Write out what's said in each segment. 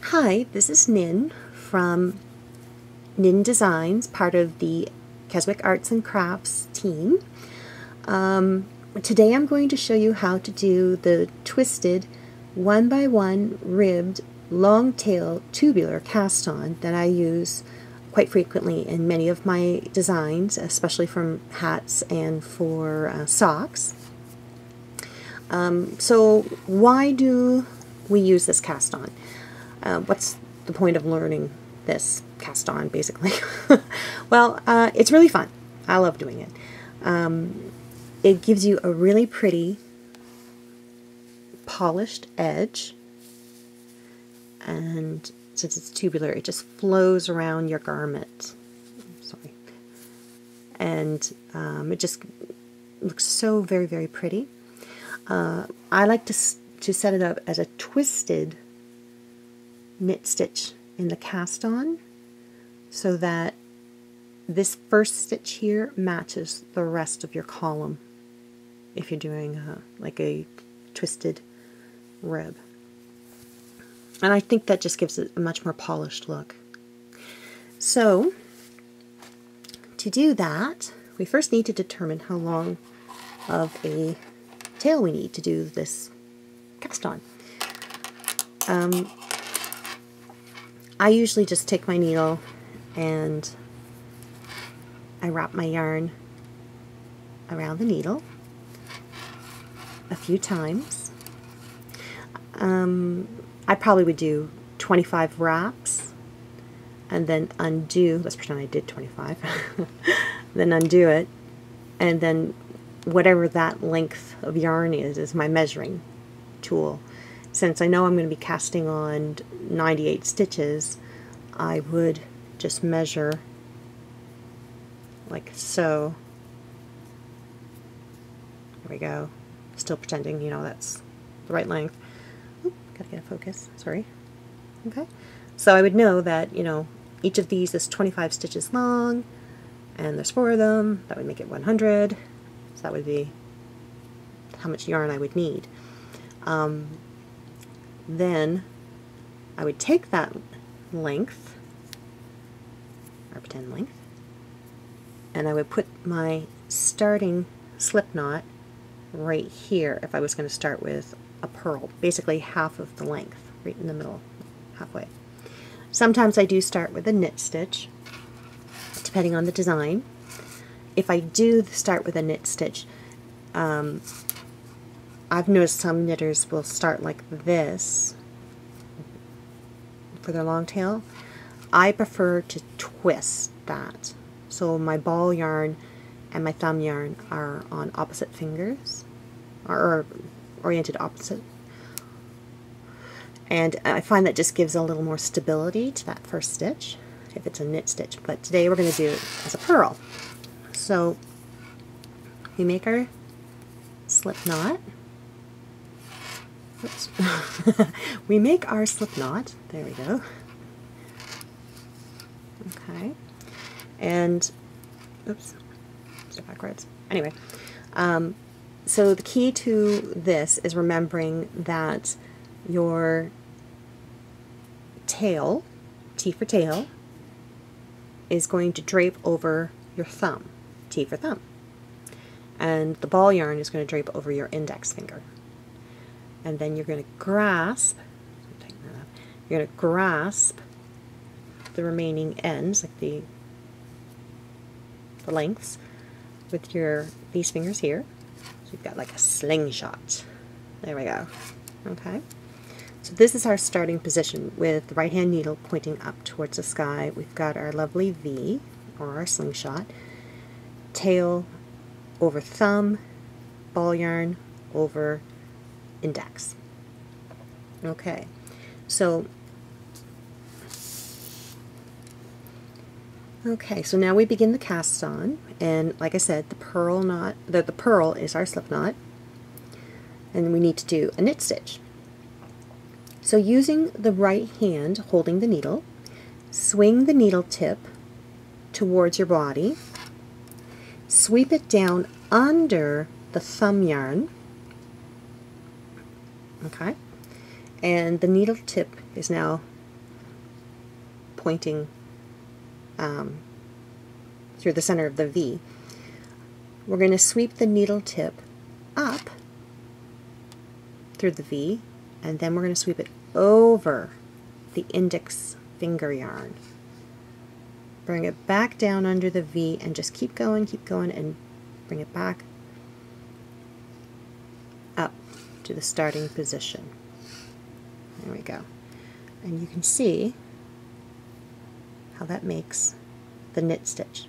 Hi, this is Nin from Nin Designs, part of the Keswick Arts and Crafts team. Today I'm going to show you how to do the twisted 1x1 ribbed long tail tubular cast on that I use quite frequently in many of my designs, especially from hats and for socks. So why do we use this cast on? What's the point of learning this cast on, basically? Well, it's really fun. I love doing it. It gives you a really pretty polished edge, and since it's tubular, it just flows around your garment. Sorry. And it just looks so very, very pretty. I like to set it up as a twisted knit stitch in the cast on, so that this first stitch here matches the rest of your column if you're doing like a twisted rib. And I think that just gives it a much more polished look. So to do that, we first need to determine how long of a tail we need to do this cast on. I usually just take my needle and I wrap my yarn around the needle a few times. I probably would do 25 wraps and then undo. Let's pretend I did 25. Then undo it, and then whatever that length of yarn is my measuring tool. Since I know I'm going to be casting on 98 stitches, I would just measure like so. There we go. Still pretending, that's the right length. Oop, gotta get a focus. Sorry. Okay. So I would know that, each of these is 25 stitches long, and there's 4 of them. That would make it 100. So that would be how much yarn I would need. Then I would take that length, or pretend length, and I would put my starting slip knot right here if I was going to start with a purl, basically half of the length, right in the middle, halfway. Sometimes I do start with a knit stitch, depending on the design. If I do start with a knit stitch, I've noticed some knitters will start like this for their long tail. I prefer to twist that. So my ball yarn and my thumb yarn are on opposite fingers, or oriented opposite. And I find that just gives a little more stability to that first stitch, if it's a knit stitch. But today we're going to do it as a purl. So we make our slip knot. Oops. We make our slip knot. There we go. Okay. And, oops, step backwards. Anyway, so the key to this is remembering that your tail, T for tail, is going to drape over your thumb, T for thumb. And the ball yarn is going to drape over your index finger. And then you're going to grasp, you're going to grasp the remaining ends, like the lengths, with these fingers here. So you've got like a slingshot. There we go. Okay. So this is our starting position with the right hand needle pointing up towards the sky. We've got our lovely V, or our slingshot, tail over thumb, ball yarn over index. Okay, so now we begin the cast on, and like I said, the purl knot, the purl is our slip knot, and we need to do a knit stitch. So using the right hand holding the needle, swing the needle tip towards your body, sweep it down under the thumb yarn. Okay, and the needle tip is now pointing through the center of the V. We're going to sweep the needle tip up through the V, and then we're going to sweep it over the index finger yarn. Bring it back down under the V and just keep going, and bring it back up to the starting position. There we go. And you can see how that makes the knit stitch.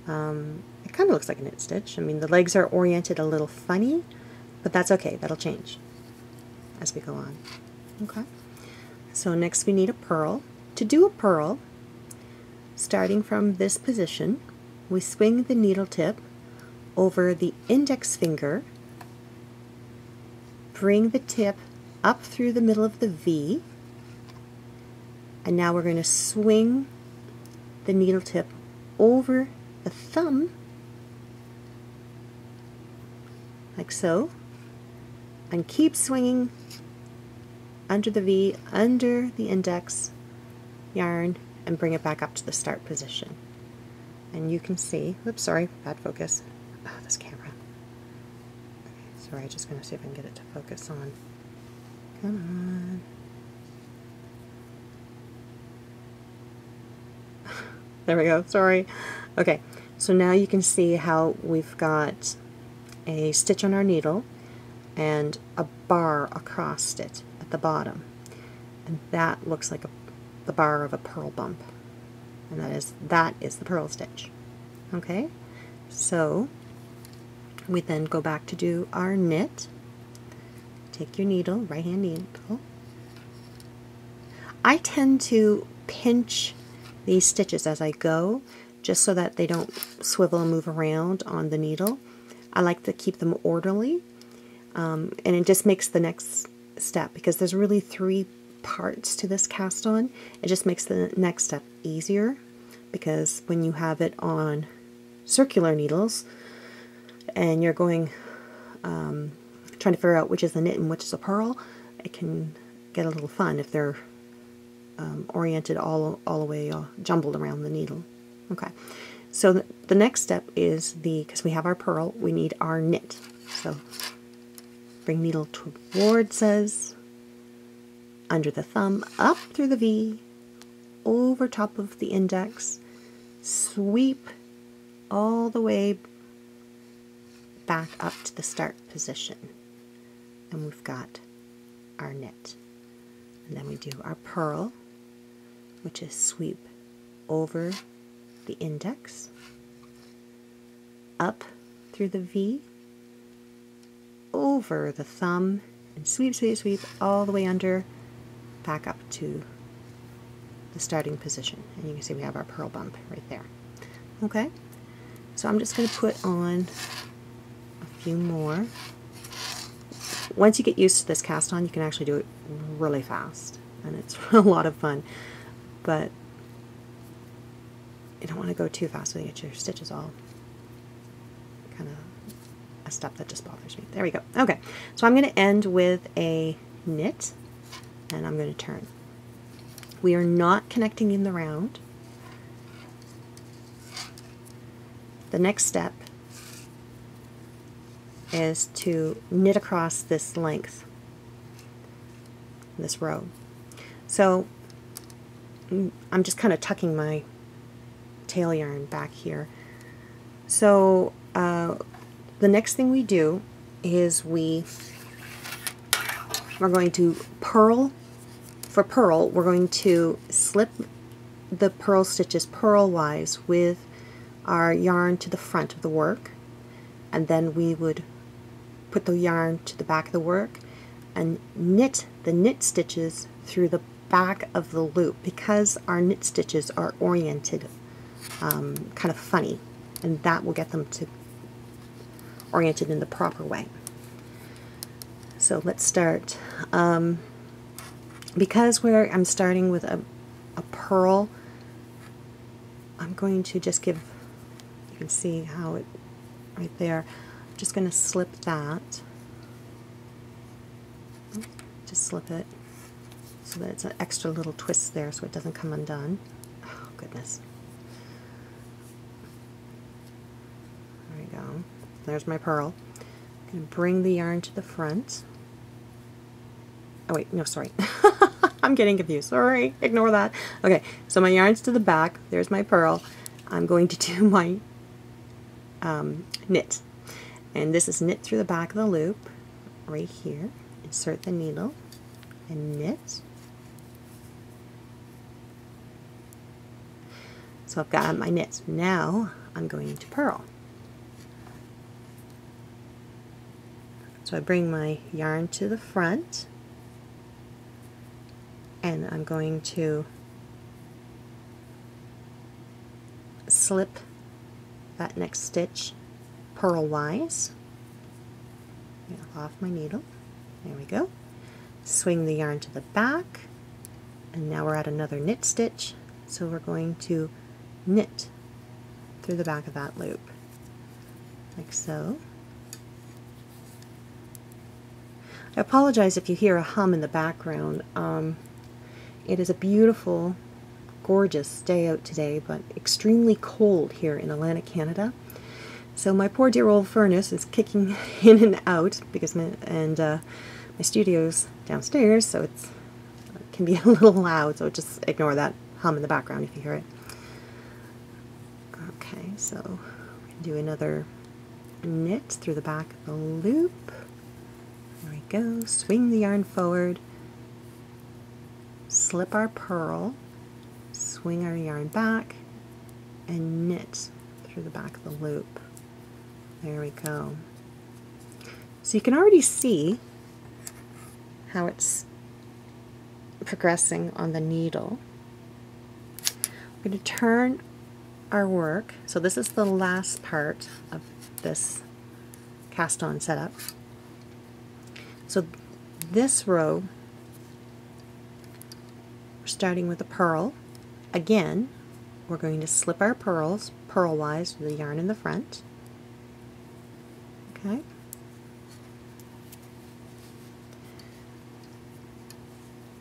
It kind of looks like a knit stitch. I mean, the legs are oriented a little funny, but that's okay. That'll change as we go on. Okay. So next we need a purl. To do a purl, starting from this position, we swing the needle tip over the index finger, bring the tip up through the middle of the V, and now we're going to swing the needle tip over the thumb, like so, and keep swinging under the V, under the index yarn, and bring it back up to the start position. And you can see, oops, sorry, bad focus. Oh, this camera. Okay, sorry, I'm just going to see if I can get it to focus on. Come on. There we go, sorry. Okay, so now you can see how we've got a stitch on our needle and a bar across it at the bottom. And that looks like the bar of a purl bump. And that is the purl stitch. Okay, so we then go back to do our knit. Take your needle, right hand needle. I tend to pinch these stitches as I go, just so that they don't swivel and move around on the needle. I like to keep them orderly, and it just makes the next step, because there's really 3 parts to this cast on. It just makes the next step easier, because when you have it on circular needles and you're going trying to figure out which is a knit and which is a purl, it can get a little fun if they're oriented all the way jumbled around the needle. Okay, so the next step is because we have our purl, we need our knit. So bring needle towards us, under the thumb, up through the V, over top of the index, sweep all the way back up to the start position, and we've got our knit. And then we do our purl, which is sweep over the index, up through the V, over the thumb, and sweep, sweep, sweep all the way under, back up to the starting position. And you can see we have our purl bump right there. Okay, so I'm just going to put on a few more. Once you get used to this cast on, you can actually do it really fast, and it's a lot of fun. But you don't want to go too fast so you get your stitches all kind of a step that just bothers me. There we go. Okay, so I'm going to end with a knit, and I'm going to turn. We are not connecting in the round. The next step is to knit across this length, this row. So I'm just kind of tucking my tail yarn back here. So the next thing we do is we're going to purl. For purl, we're going to slip the purl stitches purlwise with our yarn to the front of the work, and then we would put the yarn to the back of the work and knit the knit stitches through the back of the loop, because our knit stitches are oriented kind of funny, and that will get them to oriented in the proper way. So let's start. Because I'm starting with a purl, I'm going to just give, you can see how it, right there, I'm just going to slip that, just slip it so that it's an extra little twist there so it doesn't come undone. Oh goodness. There we go. There's my purl. I'm going to bring the yarn to the front. Oh wait, no, sorry. I'm getting confused. Sorry, ignore that. Okay, so my yarn's to the back. There's my purl. I'm going to do my knit. And this is knit through the back of the loop, right here. Insert the needle and knit. So I've got my knit. Now I'm going to purl. So I bring my yarn to the front, and I'm going to slip that next stitch purl-wise. Off my needle. There we go. Swing the yarn to the back, and now we're at another knit stitch, so we're going to knit through the back of that loop, like so. I apologize if you hear a hum in the background. It is a beautiful, gorgeous day out today, but extremely cold here in Atlantic Canada. So my poor dear old furnace is kicking in and out because my studio's downstairs, so it can be a little loud. So just ignore that hum in the background if you hear it. Okay, so we can do another knit through the back of the loop. There we go. Swing the yarn forward. Slip our purl, swing our yarn back, and knit through the back of the loop. There we go. So you can already see how it's progressing on the needle. We're going to turn our work. So this is the last part of this cast on setup. So this row, starting with a purl. Again, we're going to slip our purls purl-wise with the yarn in the front. Okay.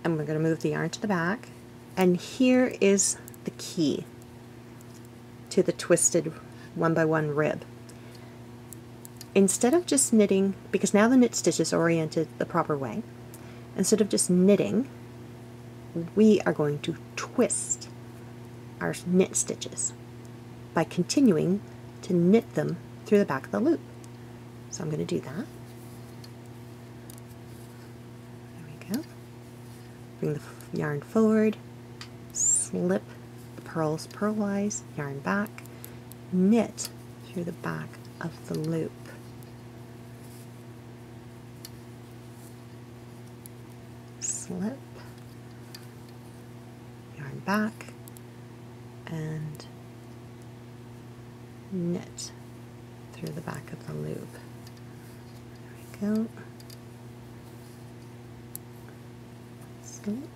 And we're going to move the yarn to the back. And here is the key to the twisted 1x1 rib. Instead of just knitting, because now the knit stitch is oriented the proper way, instead of just knitting, we are going to twist our knit stitches by continuing to knit them through the back of the loop. So I'm going to do that. There we go. Bring the yarn forward, slip the purls purl-wise, yarn back, knit through the back of the loop. Slip, yarn back, and knit through the back of the loop. There we go. Slip,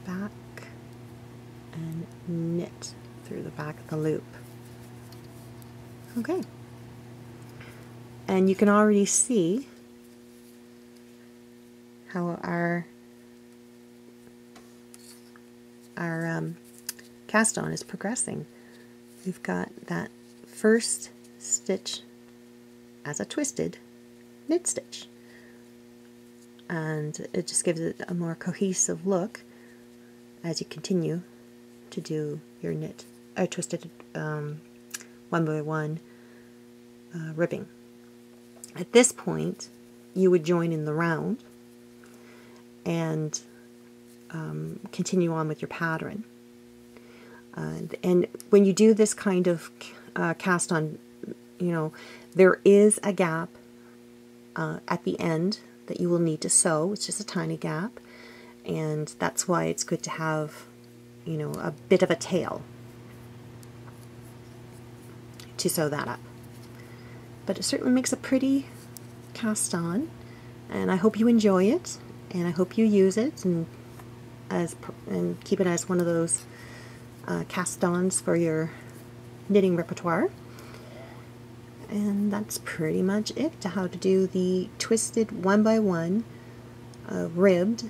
back, and knit through the back of the loop. Okay. And you can already see how our cast on is progressing. We've got that first stitch as a twisted knit stitch, and it just gives it a more cohesive look as you continue to do your knit or twisted 1x1 ribbing. At this point, you would join in the round and continue on with your pattern. And when you do this kind of cast on, you know, there is a gap at the end that you will need to sew. It's just a tiny gap, and that's why it's good to have, you know, a bit of a tail to sew that up. But it certainly makes a pretty cast on, and I hope you enjoy it, and I hope you use it and keep it as one of those cast-ons for your knitting repertoire. And that's pretty much it to how to do the twisted 1x1 ribbed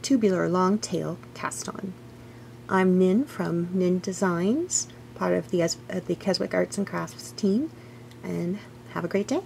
Tubular long tail cast on. I'm Nin from Nin Designs, part of the Keswick Arts and Crafts team, and have a great day.